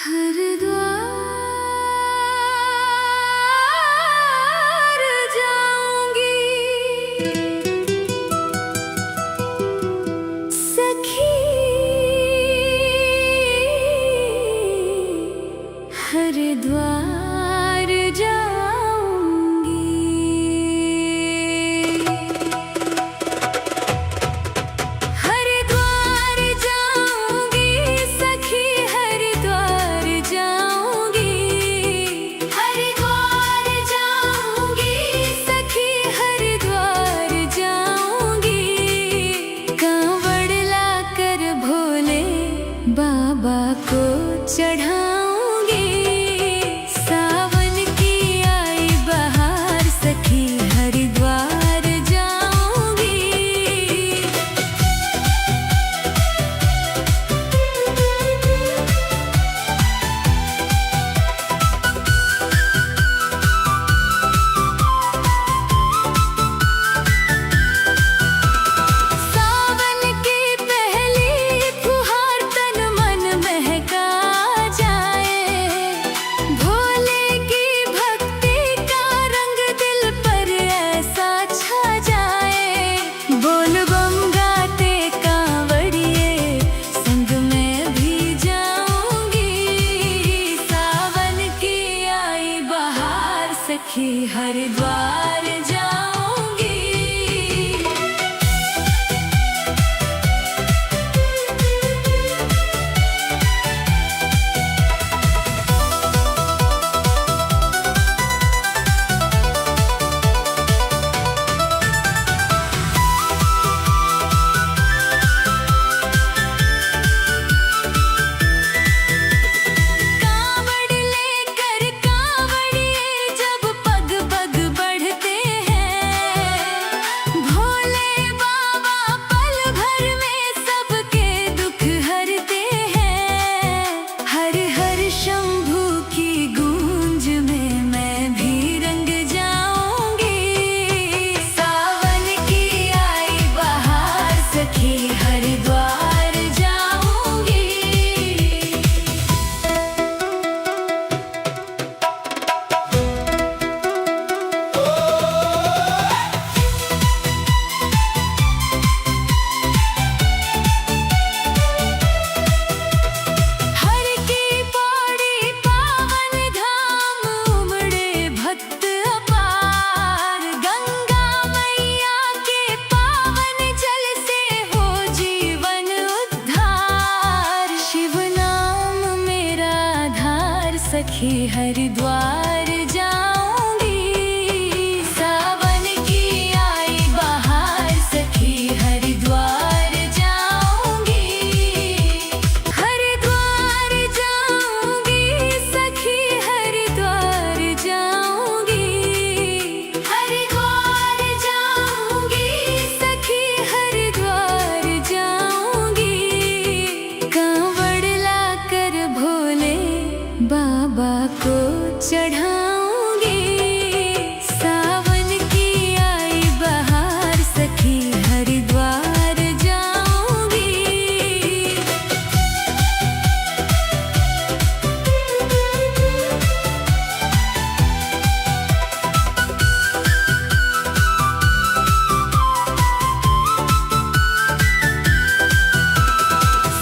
हरिद्वार जाऊंगी सखी, हरिद्वार जाऊंगी। हरिद्वार जाऊंगी सखी, हरिद्वार जाऊंगी। हरिद्वार जाऊंगी सखी, हरिद्वार जाऊंगी। कांवड़ लाकर भोले बाबा को चढ़ाऊंगी। सावन की आई बहार सखी, हरिद्वार जाऊंगी। सावन की पहली फुहार तन मन महका जाए। भोले की भक्ति का रंग दिल पर ऐसा छा जाए। बोल बम गाते कांवड़िए संग में भी जाऊंगी। सावन की आई बहार सखी, हरिद्वार जाऊंगी। कांवड़ लेकर कांवड़िए जब पग पग बढ़ते हैं। भोले बाबा पल भर में सबके दुख हरते हैं। हर हर शंभू की गूंज में मैं भी रंग जाऊंगी। सावन की आई बहार सखी, हरिद्वार जाऊंगी। हर की पौड़ी पावन धाम उमड़े भक्त अपार। गंगा मैया के पावन जल से हो जीवन उद्धार। शिव नाम मेरा आधार सखी, हरिद्वार जाऊंगी। सावन की आई बहार सखी, हरिद्वार जाऊंगी। हरिद्वार जाऊंगी सखी, हरिद्वार जाऊंगी। हरिद्वार जाऊंगी सखी, हरिद्वार जाऊंगी। कांवड़ लाकर भोले बाबा को चढ़ाऊंगी। सावन की आई बहार सखी, हरिद्वार जाऊंगी।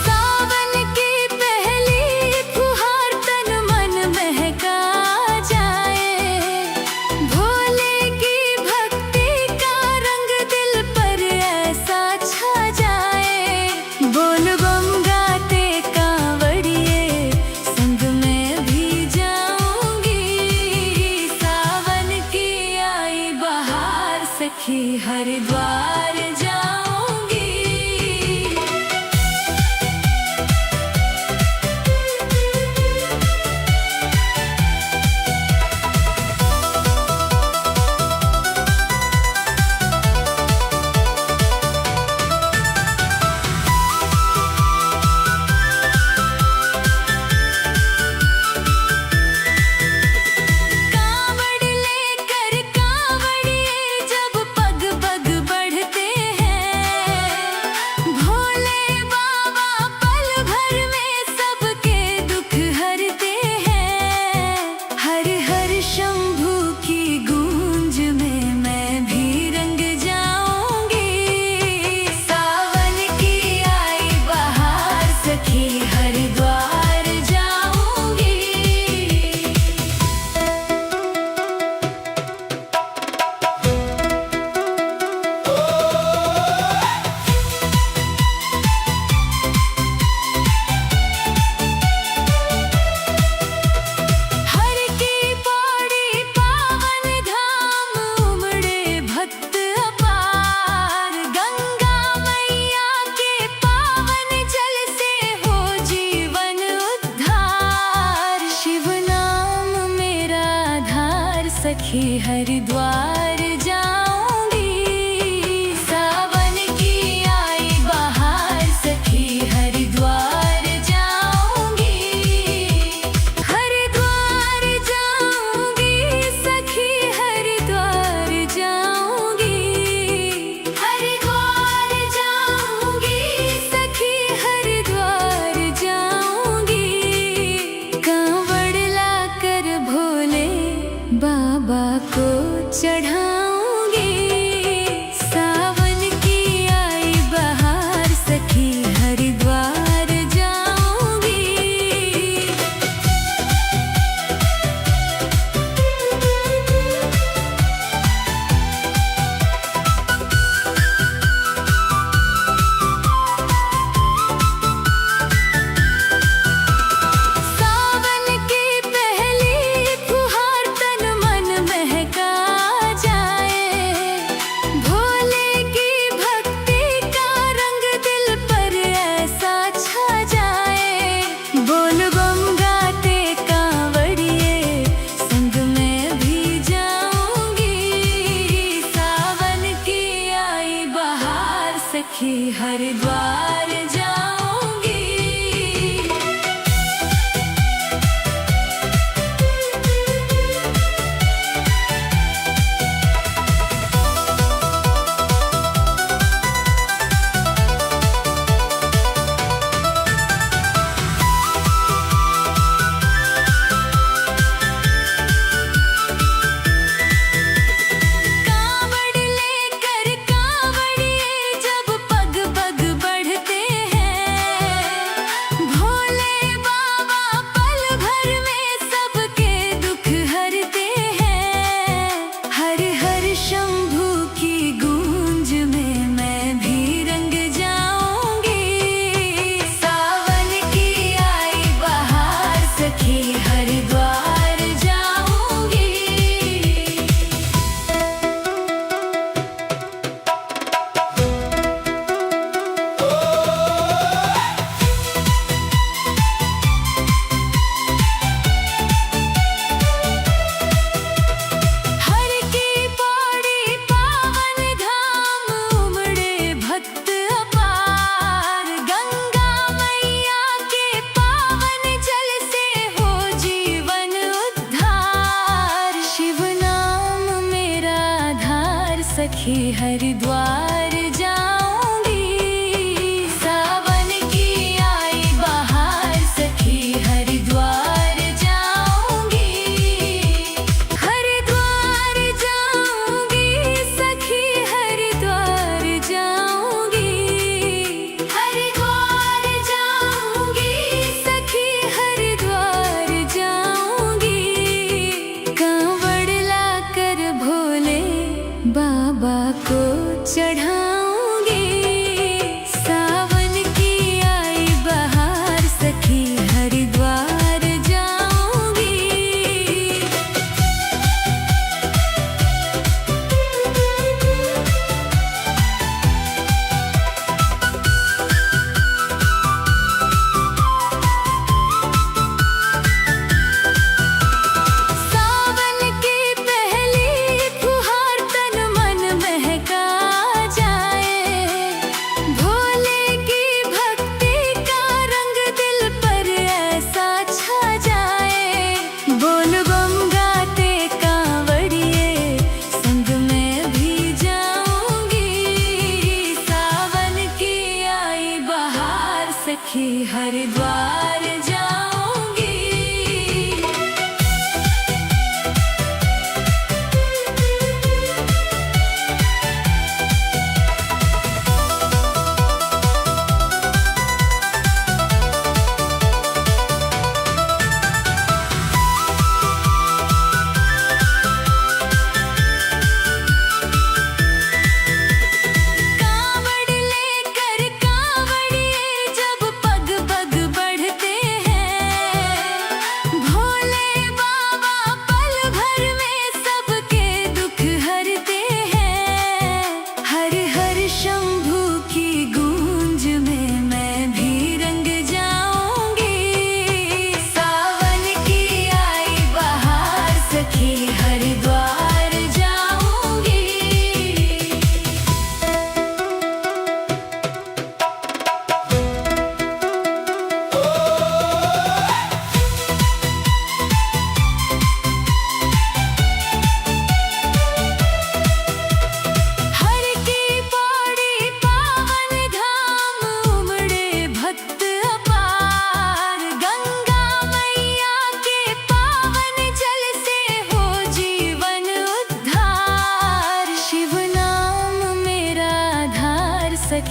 सावन की पहली फुहार तन मन महका जाए। सखी हरिद्वार जाऊंगी। सावन की आई बहार सखी हरिद्वार जाऊंगी। हरिद्वार जाऊंगी सखी हरिद्वार जाऊंगी। हरिद्वार जाऊंगी सखी हरिद्वार जाऊंगी। कांवड़ लाकर भोले बाबा को चढ़ाऊंगी। सावन की आई बहार सखी हरिद्वार जाऊंगी। सावन की पहली फुहार तन मन महका जाए। भोले की भक्ति का रंग दिल पर ऐसा छा जाए। बोल बम गाते कांवड़िए संग में भी जाऊंगी। सावन की आई बहार सखी हरिद्वार जाऊंगी। कांवड़ लेकर कांवड़िए जब पग पग बढ़ते हैं। भोले बाबा पल भर में सबके दुख हरते हैं। हर हर शंभू की गूंज में मैं भी रंग जाऊंगी। सावन की आई बहार सखी हरिद्वार जाऊंगी। हर की पौड़ी पावन धाम उमड़े भक्त अपार। गंगा मैया के पावन जल से हो जीवन उद्धार। शिव नाम मेरा आधार सखी हरिद्वार जाऊंगी। सावन की आई बहार सखी हरिद्वार जाऊंगी। हरिद्वार जाऊंगी सखी हरिद्वार जाऊंगी। हरिद्वार जाऊंगी सखी हरिद्वार जाऊंगी। कांवड़ लाकर भोले बाबा को चढ़ा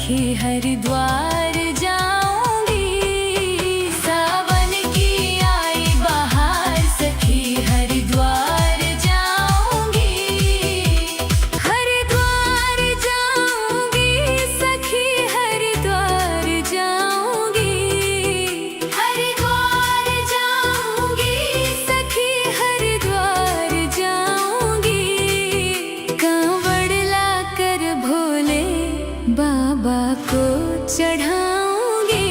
सखी हरिद्वार जाऊंगी। सावन की आई बहार सखी हरिद्वार जाऊंगी। हरिद्वार जाऊंगी सखी हरिद्वार जाऊंगी। हरिद्वार जाऊंगी सखी हरिद्वार जाऊंगी। कांवड़ लाकर भोले बाबा को चढ़ाऊंगी।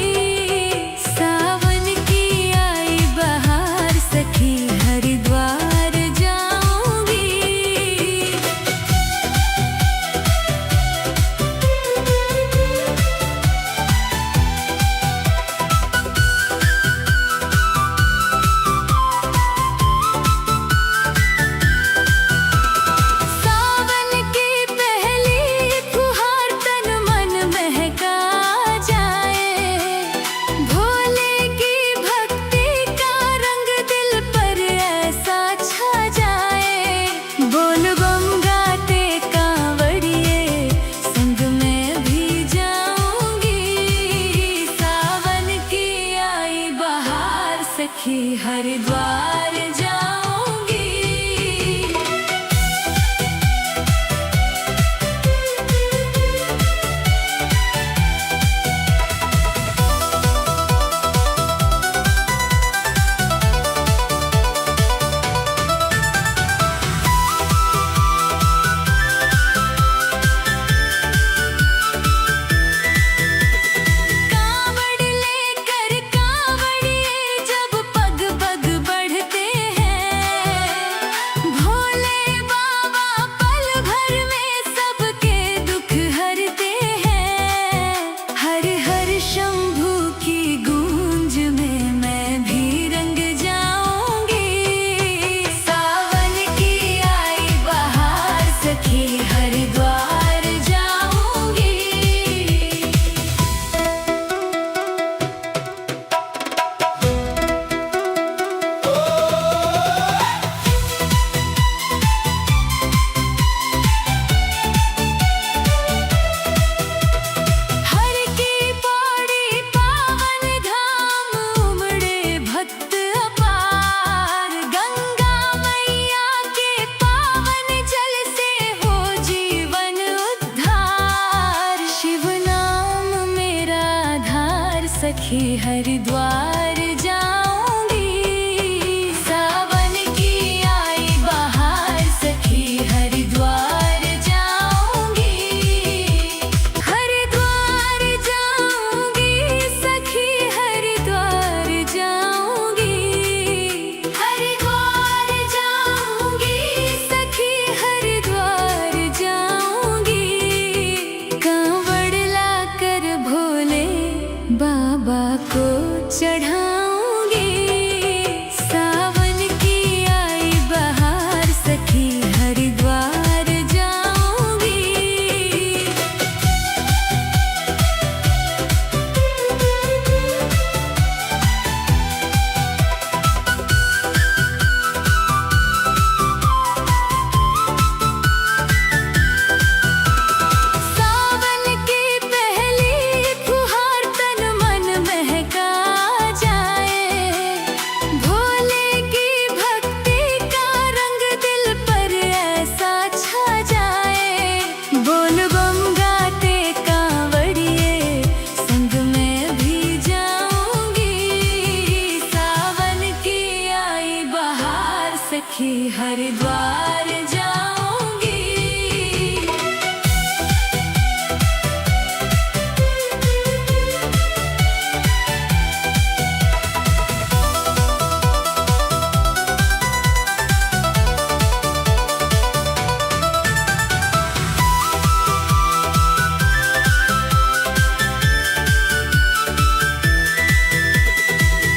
सावन की आई बहार सखी हरिद्वार जाऊंगी। सावन की पहली फुहार तन मन महका जाए। भोले की भक्ति का रंग दिल पर ऐसा छा जाए। बोल बम गाते कांवड़िए संग में भी जाऊंगी। सावन की आई बहार सखी हरिद्वार जाऊंगी। कांवड़ लेकर कांवड़िए जब पग पग बढ़ते हैं। भोले बाबा पल भर में सबके दुख हरते हैं। हर हर शंभू की गूंज में मैं भी रंग जाऊंगी। सावन की आई बहार सखी हरिद्वार जाऊंगी। हर की पौड़ी पावन धाम उमड़े भक्त अपार। गंगा मैया के पावन जल से हो जीवन उद्धार। शिव नाम मेरा आधार सखी हरिद्वार जाऊंगी। सावन की आई बहार सखी हरिद्वार जाऊंगी। हरिद्वार जाऊंगी सखी हरिद्वार जाऊंगी। हरिद्वार जाऊंगी सखी हरिद्वार जाऊंगी। कांवड़ लाकर भोले बाबा को चढ़ाऊंगी। सावन की आई बहार सखी हरिद्वार जाऊंगी। सावन की पहली फुहार तन मन महका जाए। भोले की भक्ति का रंग दिल पर ऐसा छा जाए। बोल बम गाते कांवड़िए संग में भी जाऊंगी। सावन की आई बहार सखी हरिद्वार जाऊंगी।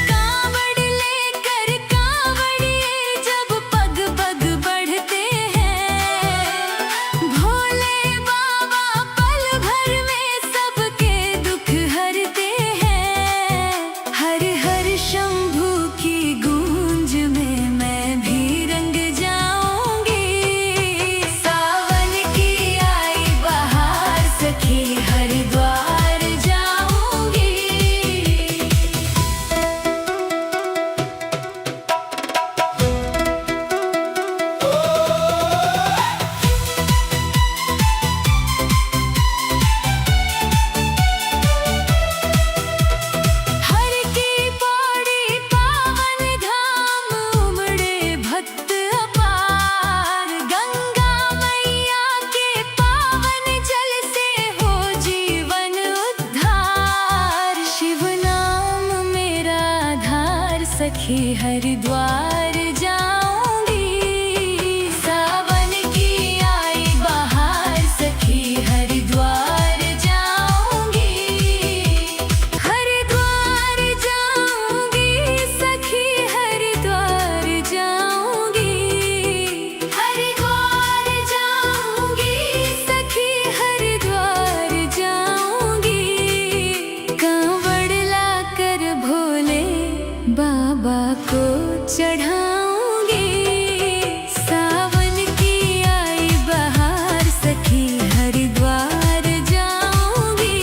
कांवड़ लेकर कांवड़िए जब पग पग बढ़ते हरिद्वार जाऊंगी। सावन की आई बहार सखी हरिद्वार जाऊंगी। हरिद्वार जाऊंगी सखी हरिद्वार जाऊंगी। हरिद्वार जाऊंगी सखी हरिद्वार जाऊंगी। कांवड़ लाकर भोले बाबा को चढ़ाऊंगी। सावन की आई बहार सखी हरिद्वार जाऊंगी।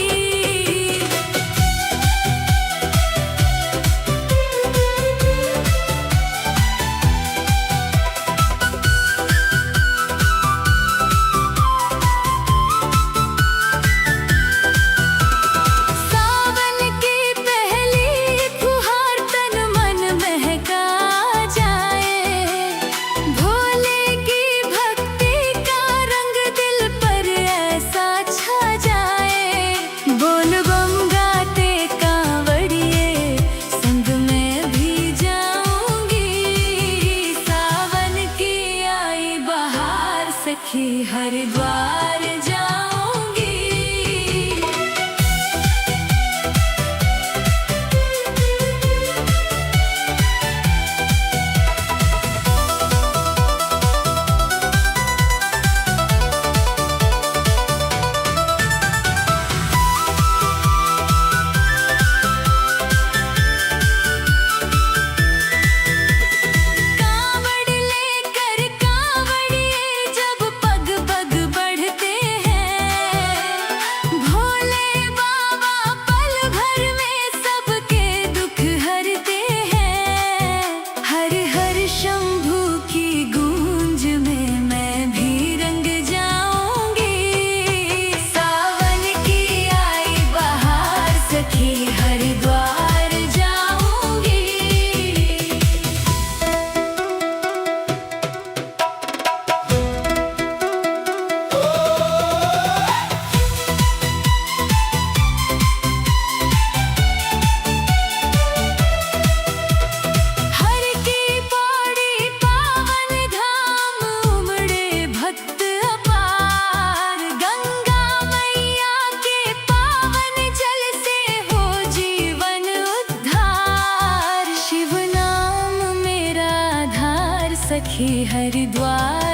सावन की पहली फुहार तन मन महका जाए। भोले की भक्ति का रंग दिल पर ऐसा छा जाए। बोल बम गाते कांवड़िए संग में भी जाऊंगी। सावन की आई बहार सखी हरिद्वार जाऊंगी। कांवड़ लेकर कांवड़िए जब पग पग बढ़ते हैं। भोले बाबा पल भर में सबके दुख हरते हैं। हर हर शंभू की गूंज में मैं भी रंग जाऊंगी। सावन की आई बहार सखी हरिद्वार जाऊंगी। हर की पौड़ी पावन धाम उमड़े भक्त अपार। गंगा मैया के पावन जल से हो जीवन उद्धार। शिव नाम मेरा आधार सखी हरिद्वार